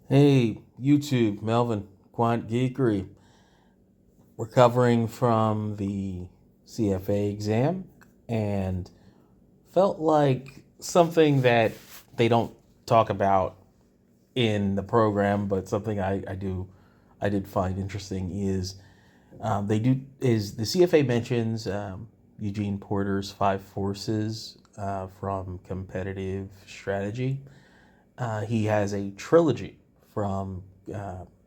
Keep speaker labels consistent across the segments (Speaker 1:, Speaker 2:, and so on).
Speaker 1: Hey, YouTube, Melvin, Quant Geekery, recovering from the CFA exam and felt like something that they don't talk about in the program, but something I did find interesting is the CFA mentions Eugene Porter's five forces from competitive strategy. He has a trilogy from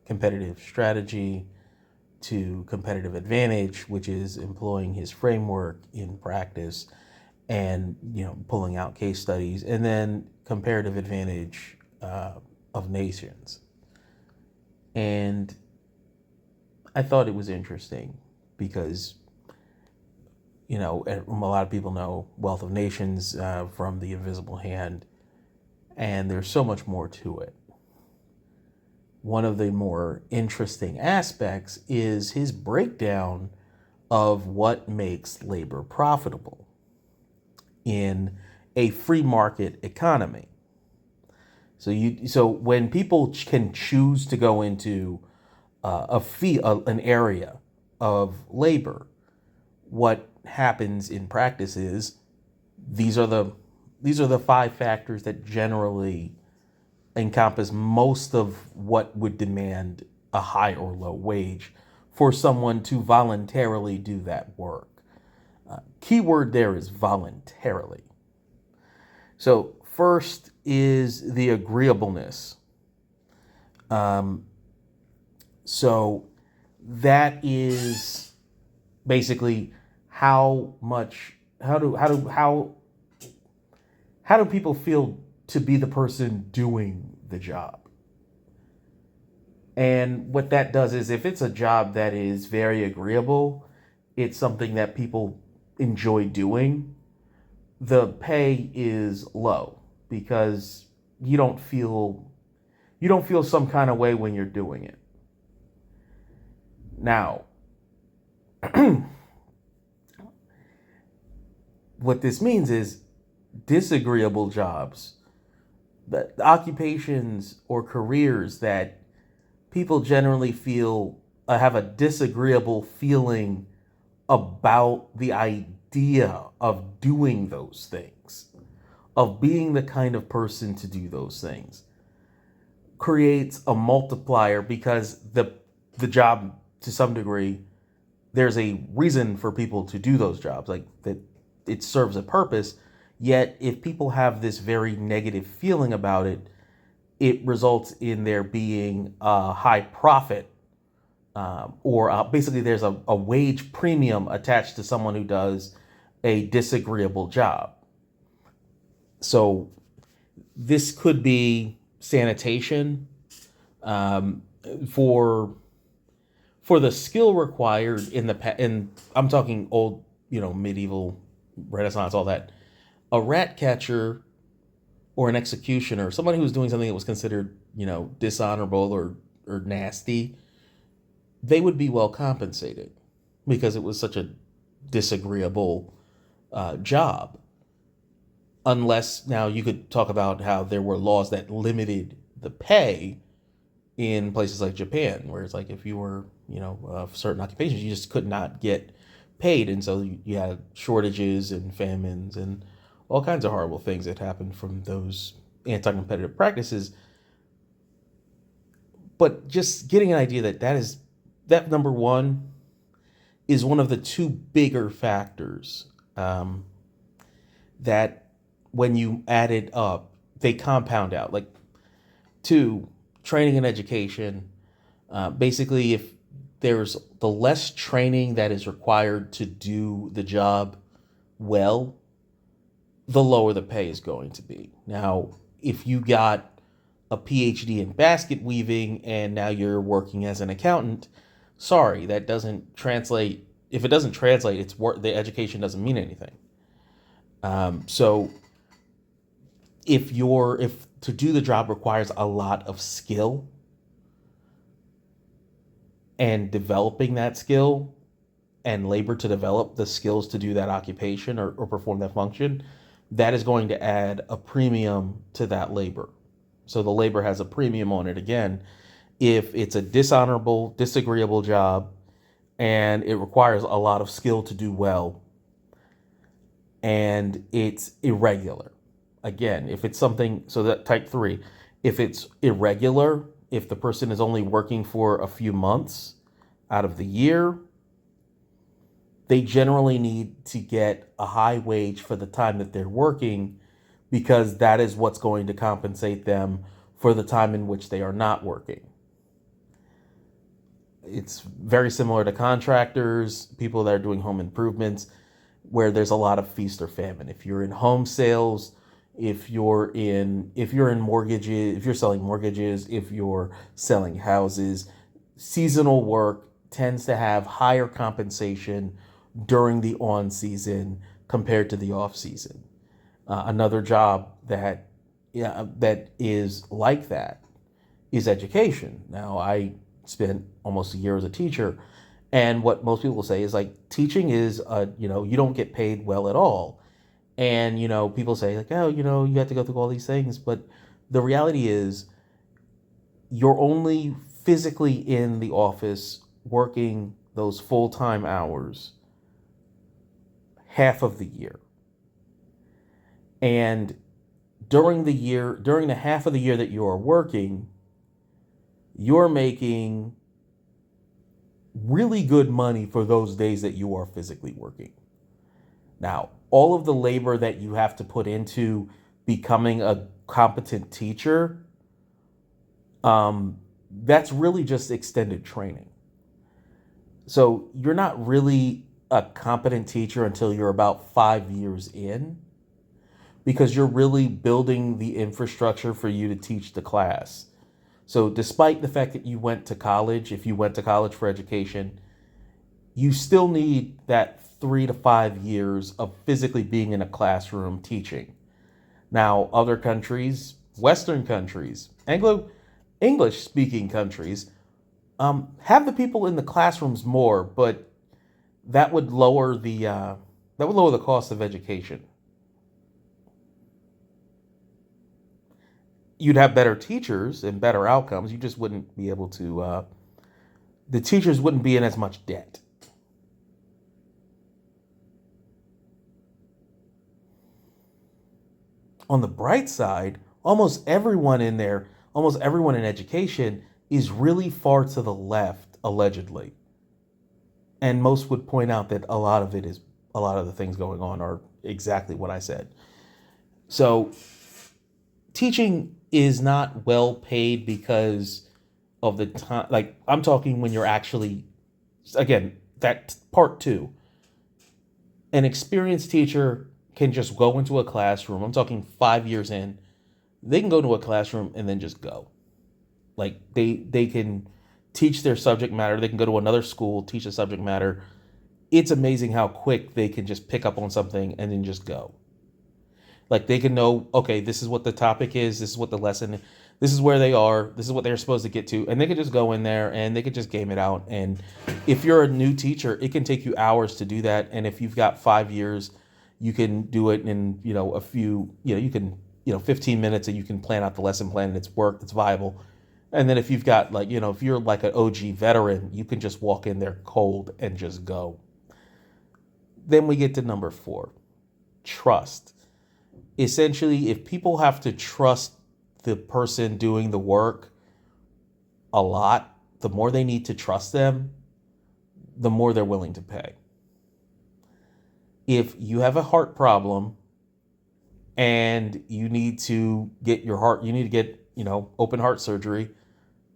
Speaker 1: competitive strategy to competitive advantage, which is employing his framework in practice and pulling out case studies, and then comparative advantage of nations. And I thought it was interesting because a lot of people know Wealth of Nations from The Invisible Hand, and there's so much more to it. One of the more interesting aspects is his breakdown of what makes labor profitable in a free market economy. So when people can choose to go into an area of labor, what happens in practice is these are the these are the five factors that generally encompass most of what would demand a high or low wage for someone to voluntarily do that work. Keyword there is voluntarily. So, first is the agreeableness. Um, so, that is basically how do people feel to be the person doing the job? And what that does is if it's a job that is very agreeable, it's something that people enjoy doing, the pay is low because you don't feel you don't feel some kind of way when you're doing it. Now, what this means is disagreeable jobs, the occupations or careers that people generally feel have a disagreeable feeling about the idea of doing those things, of being the kind of person to do those things, creates a multiplier because the job to some degree there's a reason for people to do those jobs, like that it serves a purpose. Yet if people have this very negative feeling about it, it results in there being a high profit, or basically there's a wage premium attached to someone who does a disagreeable job. So this could be sanitation, um, for the skill required in I'm talking old, medieval, Renaissance, all that. A rat catcher or an executioner, somebody who was doing something that was considered, dishonorable or nasty, they would be well compensated because it was such a disagreeable job. Unless now you could talk about how there were laws that limited the pay in places like Japan, where it's like if you were, certain occupations, you just could not get paid, and so you had shortages and famines and all kinds of horrible things that happened from those anti-competitive practices. But just getting an idea that number one is one of the two bigger factors, that when you add it up, they compound out. Like two, training and education. Basically, if there's the less training that is required to do the job well, the lower the pay is going to be. Now, if you got a PhD in basket weaving and now you're working as an accountant, sorry, that doesn't translate. If it doesn't translate, the education doesn't mean anything. So if to do the job requires a lot of skill and developing that skill and labor to develop the skills to do that occupation or perform that function, that is going to add a premium to that labor. So the labor has a premium on it again. If it's a dishonorable, disagreeable job and it requires a lot of skill to do well and it's irregular. Again, if it's something, so that type 3, if it's irregular, if the person is only working for a few months out of the year, they generally need to get a high wage for the time that they're working because that is what's going to compensate them for the time in which they are not working. It's very similar to contractors, people that are doing home improvements, where there's a lot of feast or famine. If you're in home sales, if you're in mortgages, if you're selling mortgages, if you're selling houses, seasonal work tends to have higher compensation during the on season compared to the off season. Another job that is like that is education. Now, I spent almost a year as a teacher, and what most people say is like teaching is you don't get paid well at all. And people say like, oh, you have to go through all these things, but the reality is you're only physically in the office working those full-time hours half of the year. And during the half of the year that you are working, you're making really good money for those days that you are physically working. Now, all of the labor that you have to put into becoming a competent teacher, that's really just extended training. So you're not really a competent teacher until you're about 5 years in, because you're really building the infrastructure for you to teach the class. So despite the fact that you went to college, if you went to college for education, you still need that 3 to 5 years of physically being in a classroom teaching. Now, other countries, Western countries, English speaking countries, have the people in the classrooms more, but that would lower the cost of education. You'd have better teachers and better outcomes. You just wouldn't be able to, the teachers wouldn't be in as much debt. On the bright side, almost everyone in education is really far to the left, allegedly. And most would point out that a lot of the things going on are exactly what I said. So teaching is not well paid because of the time. Like, I'm talking when you're actually, again, that part 2. An experienced teacher can just go into a classroom. I'm talking 5 years in. They can go to a classroom and then just go. Like, they can teach their subject matter. They can go to another school, teach the subject matter. It's amazing how quick they can just pick up on something and then just go. Like, they can know, okay, this is what the topic is, this is what the lesson, this is where they are, this is what they're supposed to get to, and they could just go in there and they could just game it out. And if you're a new teacher, it can take you hours to do that. And if you've got 5 years, you can do it in, a few, you can, 15 minutes, and you can plan out the lesson plan and it's viable. And then if you've got if you're like an OG veteran, you can just walk in there cold and just go. Then we get to number 4, trust. Essentially, if people have to trust the person doing the work a lot, the more they need to trust them, the more they're willing to pay. If you have a heart problem and you need to get open heart surgery,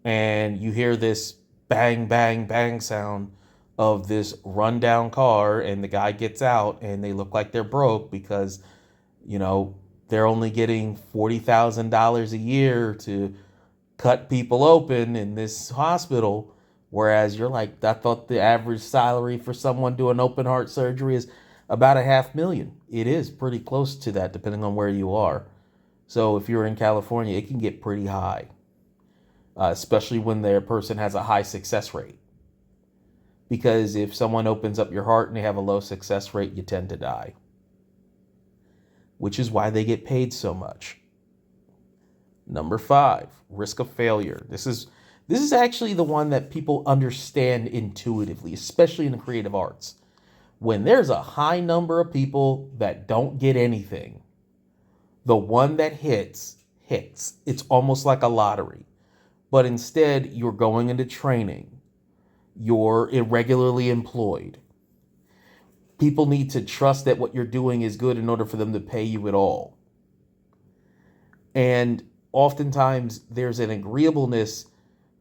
Speaker 1: and you hear this bang, bang, bang sound of this rundown car, and the guy gets out and they look like they're broke because they're only getting $40,000 a year to cut people open in this hospital. Whereas you're like, I thought the average salary for someone doing open heart surgery is about $500,000. It is pretty close to that, depending on where you are. So if you're in California, it can get pretty high, especially when their person has a high success rate. Because if someone opens up your heart and they have a low success rate, you tend to die, which is why they get paid so much. Number 5, risk of failure. This is actually the one that people understand intuitively, especially in the creative arts. When there's a high number of people that don't get anything, the one that hits, hits. It's almost like a lottery. But instead, you're going into training. You're irregularly employed. People need to trust that what you're doing is good in order for them to pay you at all. And oftentimes, there's an agreeableness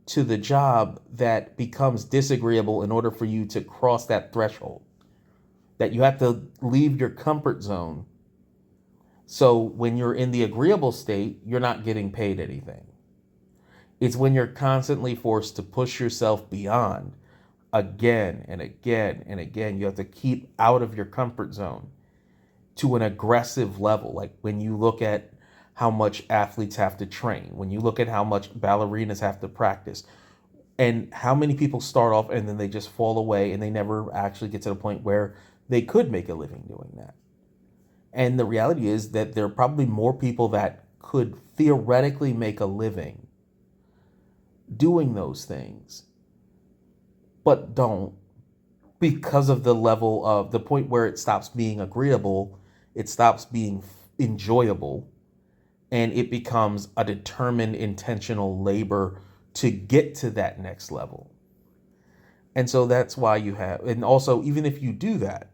Speaker 1: to the job that becomes disagreeable in order for you to cross that threshold. That you have to leave your comfort zone. So when you're in the agreeable state, you're not getting paid anything. It's when you're constantly forced to push yourself beyond again and again and again. You have to keep out of your comfort zone to an aggressive level. Like when you look at how much athletes have to train, when you look at how much ballerinas have to practice, and how many people start off and then they just fall away and they never actually get to the point where they could make a living doing that. And the reality is that there are probably more people that could theoretically make a living doing those things, but don't, because of the level of the point where it stops being agreeable, it stops being enjoyable, and it becomes a determined, intentional labor to get to that next level. And so that's why you have, and also, even if you do that,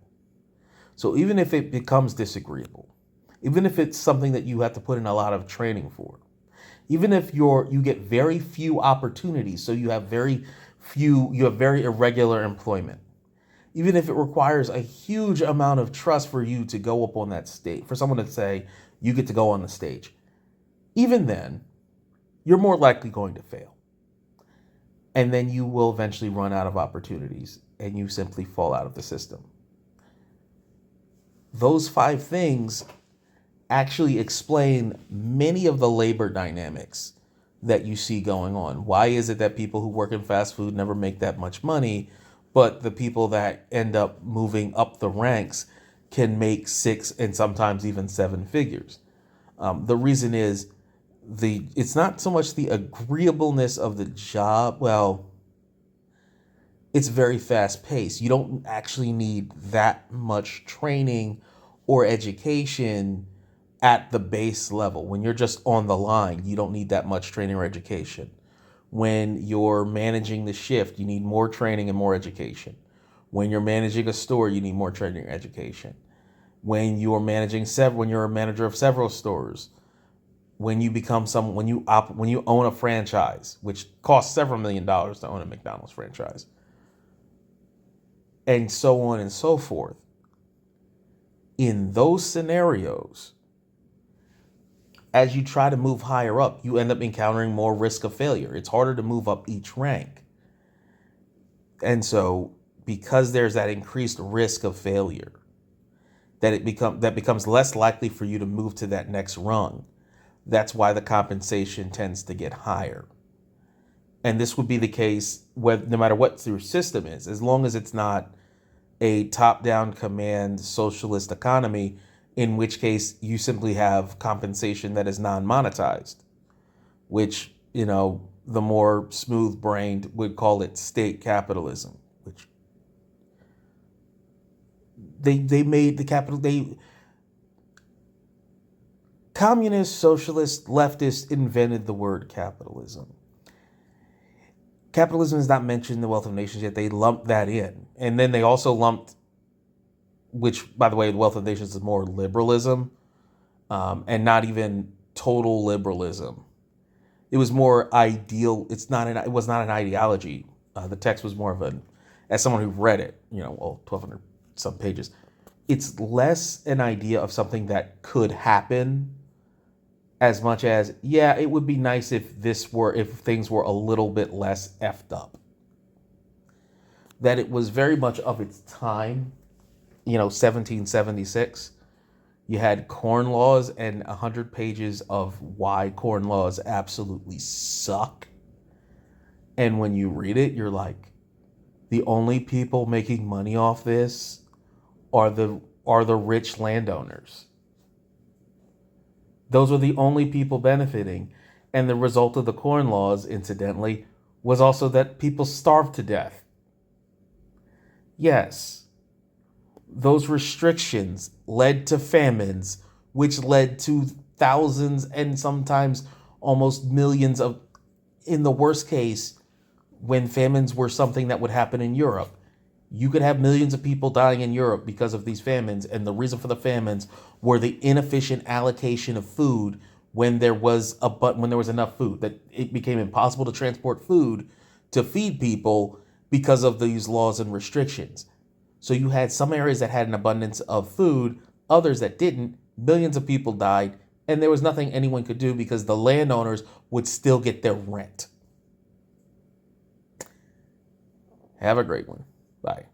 Speaker 1: so even if it becomes disagreeable, even if it's something that you have to put in a lot of training for, even if you get very few opportunities, so you have very irregular employment, even if it requires a huge amount of trust for you to go up on that stage, for someone to say, you get to go on the stage, even then, you're more likely going to fail. And then you will eventually run out of opportunities and you simply fall out of the system. Those 5 things actually explain many of the labor dynamics that you see going on. Why is it that people who work in fast food never make that much money, but the people that end up moving up the ranks can make 6 and sometimes even 7 figures? The reason is it's not so much the agreeableness of the job. Well, it's very fast paced. You don't actually need that much training or education at the base level. When you're just on the line, you don't need that much training or education. When you're managing the shift, you need more training and more education. When you're managing a store, you need more training and education. When you're when you're a manager of several stores, when you own a franchise, which costs several $1 million to own a McDonald's franchise, and so on and so forth. In those scenarios, as you try to move higher up, you end up encountering more risk of failure. It's harder to move up each rank. And so, because there's that increased risk of failure, that becomes less likely for you to move to that next rung. That's why the compensation tends to get higher. And this would be the case no matter what your system is, as long as it's not a top-down command socialist economy, in which case you simply have compensation that is non-monetized, which, the more smooth-brained would call it state capitalism, which they made the capital, communists, socialists, leftists invented the word capitalism. Capitalism is not mentioned in the Wealth of Nations yet. They lumped that in. And then they also lumped, which, by the way, the Wealth of Nations is more liberalism, and not even total liberalism. It was more ideal. It was not an ideology. The text was more of as someone who read it, 1,200 some pages, it's less an idea of something that could happen as much as, it would be nice if things were a little bit less effed up. That it was very much of its time, 1776. You had corn laws and 100 pages of why corn laws absolutely suck. And when you read it, you're like, the only people making money off this are the rich landowners. Those are the only people benefiting. And the result of the Corn Laws, incidentally, was also that people starved to death. Yes, those restrictions led to famines, which led to thousands and sometimes almost millions of, in the worst case, when famines were something that would happen in Europe. You could have millions of people dying in Europe because of these famines, and the reason for the famines were the inefficient allocation of food when there was enough food, that it became impossible to transport food to feed people because of these laws and restrictions. So you had some areas that had an abundance of food, others that didn't. Millions of people died, and there was nothing anyone could do because the landowners would still get their rent. Have a great one. Bye.